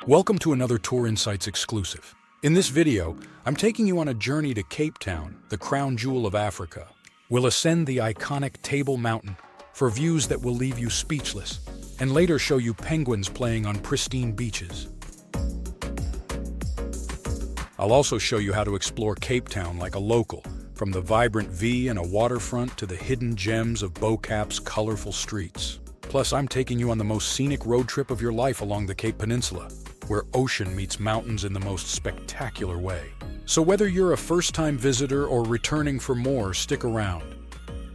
Welcome to another Tour Insights exclusive. In this video, I'm taking you on a journey to Cape Town, the crown jewel of Africa. We'll ascend the iconic Table Mountain for views that will leave you speechless, and later show you penguins playing on pristine beaches. I'll also show you how to explore Cape Town like a local, from the vibrant V&A Waterfront to the hidden gems of Bo-Kaap's colorful streets. Plus, I'm taking you on the most scenic road trip of your life along the Cape Peninsula, where ocean meets mountains in the most spectacular way. So whether you're a first-time visitor or returning for more, stick around,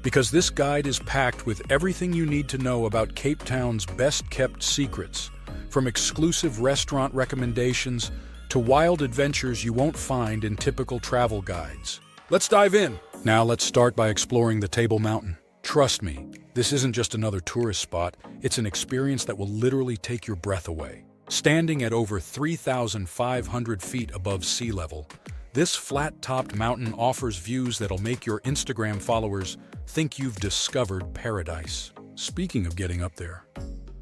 because this guide is packed with everything you need to know about Cape Town's best-kept secrets, from exclusive restaurant recommendations to wild adventures you won't find in typical travel guides. Let's dive in! Now let's start by exploring the Table Mountain. Trust me, this isn't just another tourist spot, it's an experience that will literally take your breath away. Standing at over 3,500 feet above sea level, this flat-topped mountain offers views that'll make your Instagram followers think you've discovered paradise. Speaking of getting up there,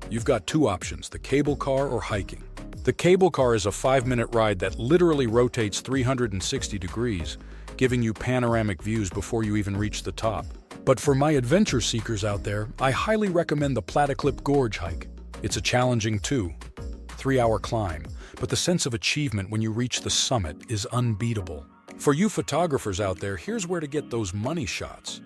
you've got two options, the cable car or hiking. The cable car is a 5-minute ride that literally rotates 360 degrees, giving you panoramic views before you even reach the top. But for my adventure seekers out there, I highly recommend the Platyclip Gorge hike. It's a challenging 3-hour climb, but the sense of achievement when you reach the summit is unbeatable. For you photographers out there, here's where to get those money shots.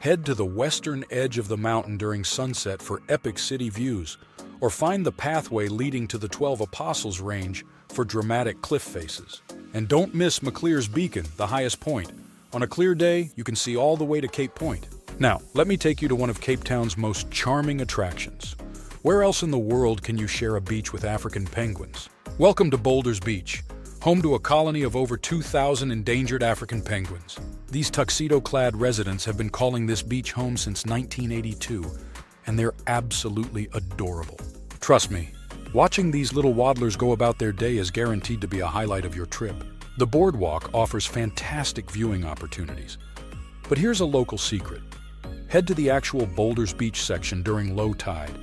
Head to the western edge of the mountain during sunset for epic city views, or find the pathway leading to the 12 Apostles Range for dramatic cliff faces. And don't miss Maclear's Beacon, the highest point. On a clear day, you can see all the way to Cape Point. Now, let me take you to one of Cape Town's most charming attractions. Where else in the world can you share a beach with African penguins? Welcome to Boulders Beach, home to a colony of over 2,000 endangered African penguins. These tuxedo-clad residents have been calling this beach home since 1982, and they're absolutely adorable. Trust me, watching these little waddlers go about their day is guaranteed to be a highlight of your trip. The boardwalk offers fantastic viewing opportunities. But here's a local secret. Head to the actual Boulders Beach section during low tide,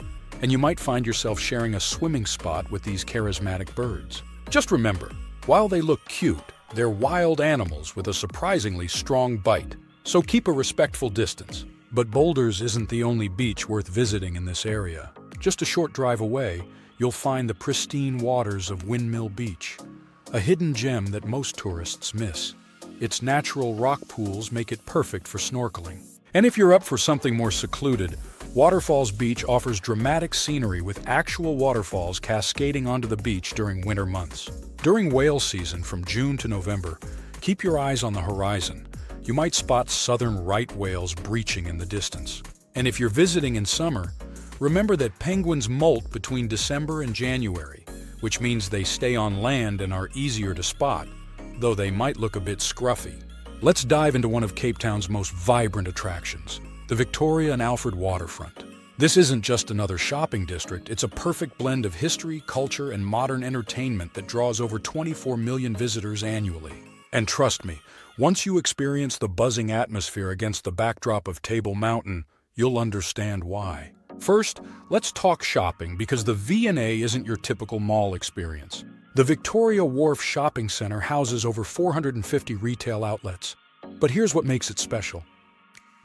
and you might find yourself sharing a swimming spot with these charismatic birds. Just remember, while they look cute, they're wild animals with a surprisingly strong bite, so keep a respectful distance. But Boulders isn't the only beach worth visiting in this area. Just a short drive away, you'll find the pristine waters of Windmill Beach, a hidden gem that most tourists miss. Its natural rock pools make it perfect for snorkeling. And if you're up for something more secluded, Waterfalls Beach offers dramatic scenery with actual waterfalls cascading onto the beach during winter months. During whale season from June to November, keep your eyes on the horizon. You might spot southern right whales breaching in the distance. And if you're visiting in summer, remember that penguins molt between December and January, which means they stay on land and are easier to spot, though they might look a bit scruffy. Let's dive into one of Cape Town's most vibrant attractions, the Victoria and Alfred Waterfront. This isn't just another shopping district, it's a perfect blend of history, culture, and modern entertainment that draws over 24 million visitors annually. And trust me, once you experience the buzzing atmosphere against the backdrop of Table Mountain, you'll understand why. First, let's talk shopping, because the V&A isn't your typical mall experience. The Victoria Wharf Shopping Center houses over 450 retail outlets. But here's what makes it special.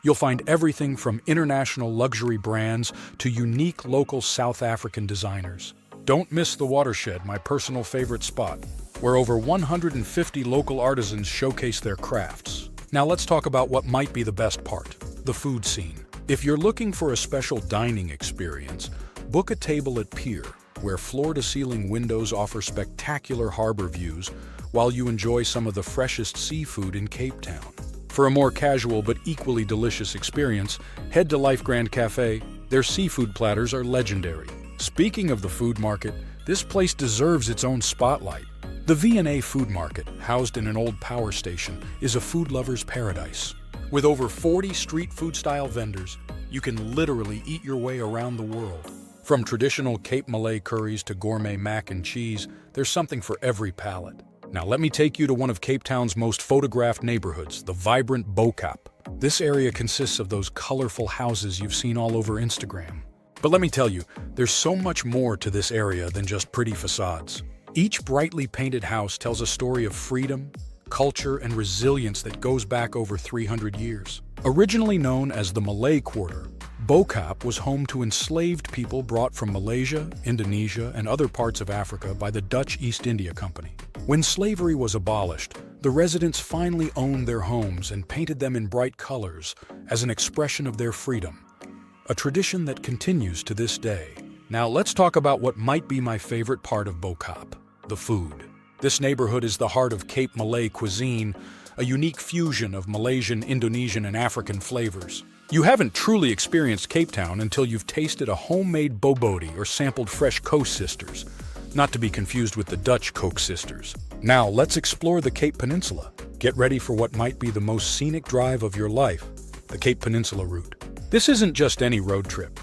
You'll find everything from international luxury brands to unique local South African designers. Don't miss the Watershed, my personal favorite spot, where over 150 local artisans showcase their crafts. Now let's talk about what might be the best part, the food scene. If you're looking for a special dining experience, book a table at Pier, where floor-to-ceiling windows offer spectacular harbor views while you enjoy some of the freshest seafood in Cape Town. For a more casual but equally delicious experience, head to Life Grand Cafe. Their seafood platters are legendary. Speaking of the food market, this place deserves its own spotlight. The V&A Food Market, housed in an old power station, is a food lover's paradise. With over 40 street food-style vendors, you can literally eat your way around the world. From traditional Cape Malay curries to gourmet mac and cheese, there's something for every palate. Now let me take you to one of Cape Town's most photographed neighborhoods, the vibrant Bo-Kaap. This area consists of those colorful houses you've seen all over Instagram. But let me tell you, there's so much more to this area than just pretty facades. Each brightly painted house tells a story of freedom, culture, and resilience that goes back over 300 years. Originally known as the Malay Quarter, Bo-Kaap was home to enslaved people brought from Malaysia, Indonesia, and other parts of Africa by the Dutch East India Company. When slavery was abolished, the residents finally owned their homes and painted them in bright colors as an expression of their freedom, a tradition that continues to this day. Now let's talk about what might be my favorite part of Bo-Kaap, the food. This neighborhood is the heart of Cape Malay cuisine, a unique fusion of Malaysian, Indonesian, and African flavors. You haven't truly experienced Cape Town until you've tasted a homemade boboti or sampled fresh Coast Sisters, not to be confused with the Dutch Coke Sisters. Now let's explore the Cape Peninsula. Get ready for what might be the most scenic drive of your life, the Cape Peninsula Route. This isn't just any road trip.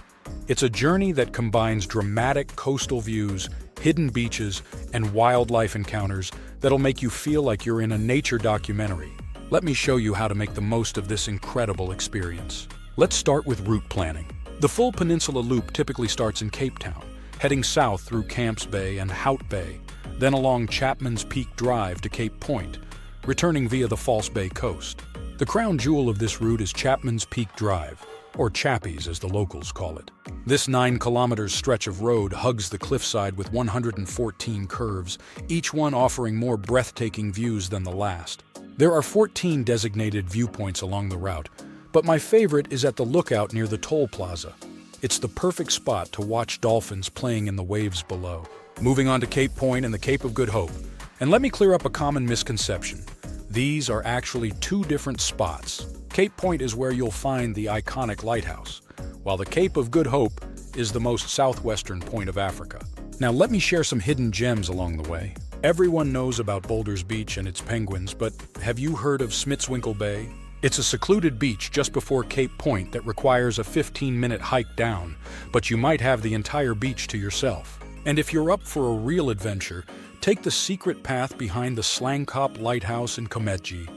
It's a journey that combines dramatic coastal views, hidden beaches, and wildlife encounters that'll make you feel like you're in a nature documentary. Let me show you how to make the most of this incredible experience. Let's start with route planning. The full Peninsula Loop typically starts in Cape Town, heading south through Camps Bay and Hout Bay, then along Chapman's Peak Drive to Cape Point, returning via the False Bay coast. The crown jewel of this route is Chapman's Peak Drive, or Chappies as the locals call it. This 9-kilometer stretch of road hugs the cliffside with 114 curves, each one offering more breathtaking views than the last. There are 14 designated viewpoints along the route, but my favorite is at the lookout near the toll plaza. It's the perfect spot to watch dolphins playing in the waves below. Moving on to Cape Point and the Cape of Good Hope. And let me clear up a common misconception. These are actually two different spots. Cape Point is where you'll find the iconic lighthouse, while the Cape of Good Hope is the most southwestern point of Africa. Now let me share some hidden gems along the way. Everyone knows about Boulders Beach and its penguins, but have you heard of Smitswinkle Bay? It's a secluded beach just before Cape Point that requires a 15-minute hike down, but you might have the entire beach to yourself. And if you're up for a real adventure, take the secret path behind the Slangkop Lighthouse in Kometji.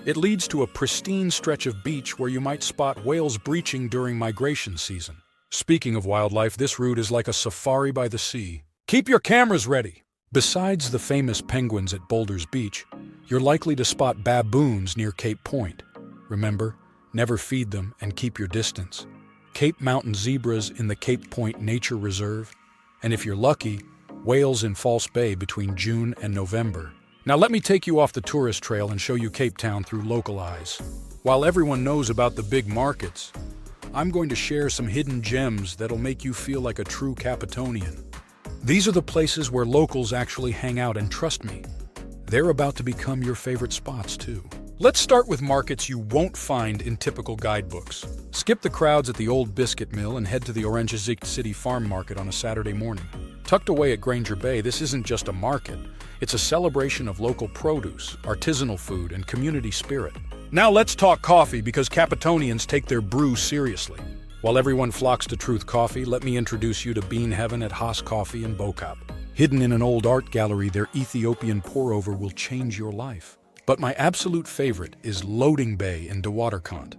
It leads to a pristine stretch of beach where you might spot whales breaching during migration season. Speaking of wildlife, this route is like a safari by the sea. Keep your cameras ready! Besides the famous penguins at Boulders Beach, you're likely to spot baboons near Cape Point. Remember, never feed them and keep your distance. Cape Mountain zebras in the Cape Point Nature Reserve, and if you're lucky, whales in False Bay between June and November. Now let me take you off the tourist trail and show you Cape Town through local eyes. While everyone knows about the big markets, I'm going to share some hidden gems that'll make you feel like a true Capetonian. These are the places where locals actually hang out, and trust me, they're about to become your favorite spots too. Let's start with markets you won't find in typical guidebooks. Skip the crowds at the Old Biscuit Mill and head to the Oranjezit City Farm Market on a Saturday morning. Tucked away at Granger Bay, this isn't just a market. It's a celebration of local produce, artisanal food, and community spirit. Now let's talk coffee, because Capetonians take their brew seriously. While everyone flocks to Truth Coffee, let me introduce you to Bean Heaven at Haas Coffee in Bo-Kaap. Hidden in an old art gallery, their Ethiopian pour-over will change your life. But my absolute favorite is Loading Bay in De Waterkant.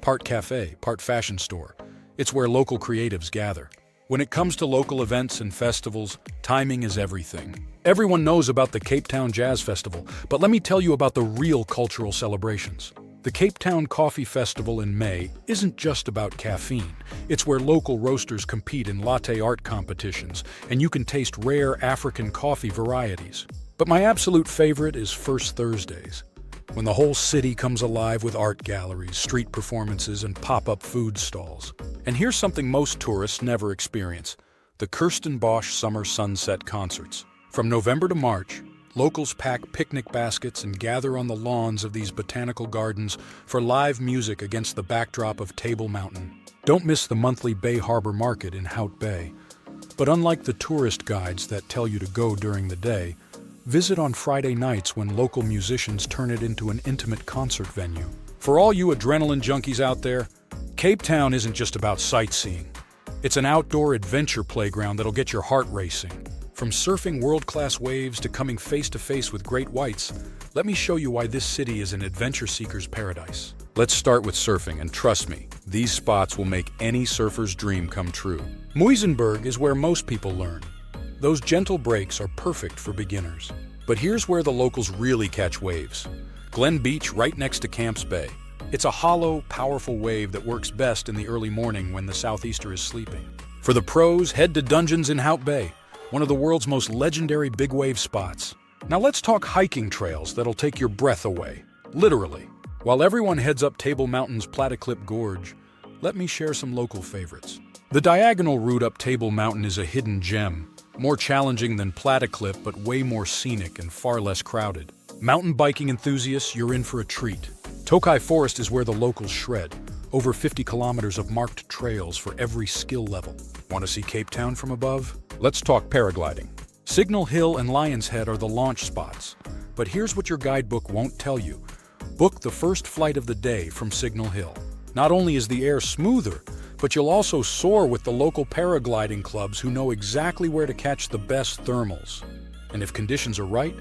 Part cafe, part fashion store. It's where local creatives gather. When it comes to local events and festivals, timing is everything. Everyone knows about the Cape Town Jazz Festival, but let me tell you about the real cultural celebrations. The Cape Town Coffee Festival in May isn't just about caffeine. It's where local roasters compete in latte art competitions, and you can taste rare African coffee varieties. But my absolute favorite is First Thursdays, when the whole city comes alive with art galleries, street performances, and pop-up food stalls. And here's something most tourists never experience: the Kirsten Bosch Summer Sunset Concerts. From November to March, locals pack picnic baskets and gather on the lawns of these botanical gardens for live music against the backdrop of Table Mountain. Don't miss the monthly Bay Harbor Market in Hout Bay. But unlike the tourist guides that tell you to go during the day, visit on Friday nights when local musicians turn it into an intimate concert venue. For all you adrenaline junkies out there, Cape Town isn't just about sightseeing. It's an outdoor adventure playground that'll get your heart racing. From surfing world-class waves to coming face-to-face with great whites, let me show you why this city is an adventure seeker's paradise. Let's start with surfing, and trust me, these spots will make any surfer's dream come true. Muizenberg is where most people learn. Those gentle breaks are perfect for beginners. But here's where the locals really catch waves. Glen Beach, right next to Camps Bay. It's a hollow, powerful wave that works best in the early morning when the southeaster is sleeping. For the pros, head to Dungeons in Hout Bay, one of the world's most legendary big wave spots. Now let's talk hiking trails that'll take your breath away, literally. While everyone heads up Table Mountain's Platiclip Gorge, let me share some local favorites. The diagonal route up Table Mountain is a hidden gem, more challenging than Platiclip but way more scenic and far less crowded. Mountain biking enthusiasts, you're in for a treat. Tokai Forest is where the locals shred, over 50 kilometers of marked trails for every skill level. Want to see Cape Town from above? Let's talk paragliding. Signal Hill and Lion's Head are the launch spots, but here's what your guidebook won't tell you. Book the first flight of the day from Signal Hill. Not only is the air smoother, but you'll also soar with the local paragliding clubs who know exactly where to catch the best thermals. And if conditions are right,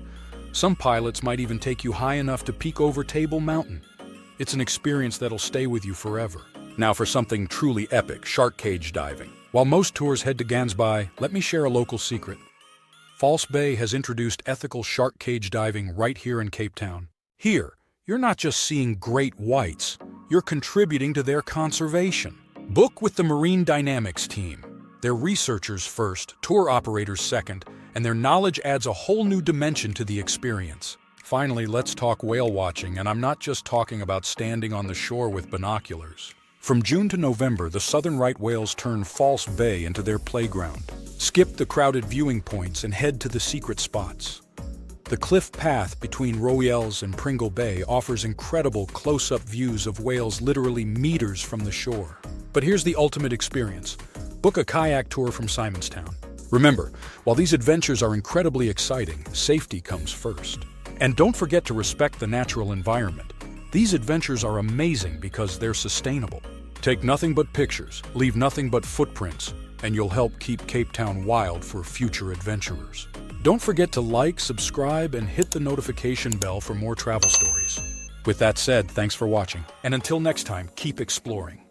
some pilots might even take you high enough to peek over Table Mountain. It's an experience that'll stay with you forever. Now for something truly epic, shark cage diving. While most tours head to Gansby, let me share a local secret. False Bay has introduced ethical shark cage diving right here in Cape Town. Here, you're not just seeing great whites, you're contributing to their conservation. Book with the Marine Dynamics team. They're researchers first, tour operators second, and their knowledge adds a whole new dimension to the experience. Finally, let's talk whale watching, and I'm not just talking about standing on the shore with binoculars. From June to November, the southern right whales turn False Bay into their playground. Skip the crowded viewing points and head to the secret spots. The cliff path between Royals and Pringle Bay offers incredible close-up views of whales literally meters from the shore. But here's the ultimate experience. Book a kayak tour from Simonstown. Remember, while these adventures are incredibly exciting, safety comes first. And don't forget to respect the natural environment. These adventures are amazing because they're sustainable. Take nothing but pictures, leave nothing but footprints, and you'll help keep Cape Town wild for future adventurers. Don't forget to like, subscribe, and hit the notification bell for more travel stories. With that said, thanks for watching, and until next time, keep exploring.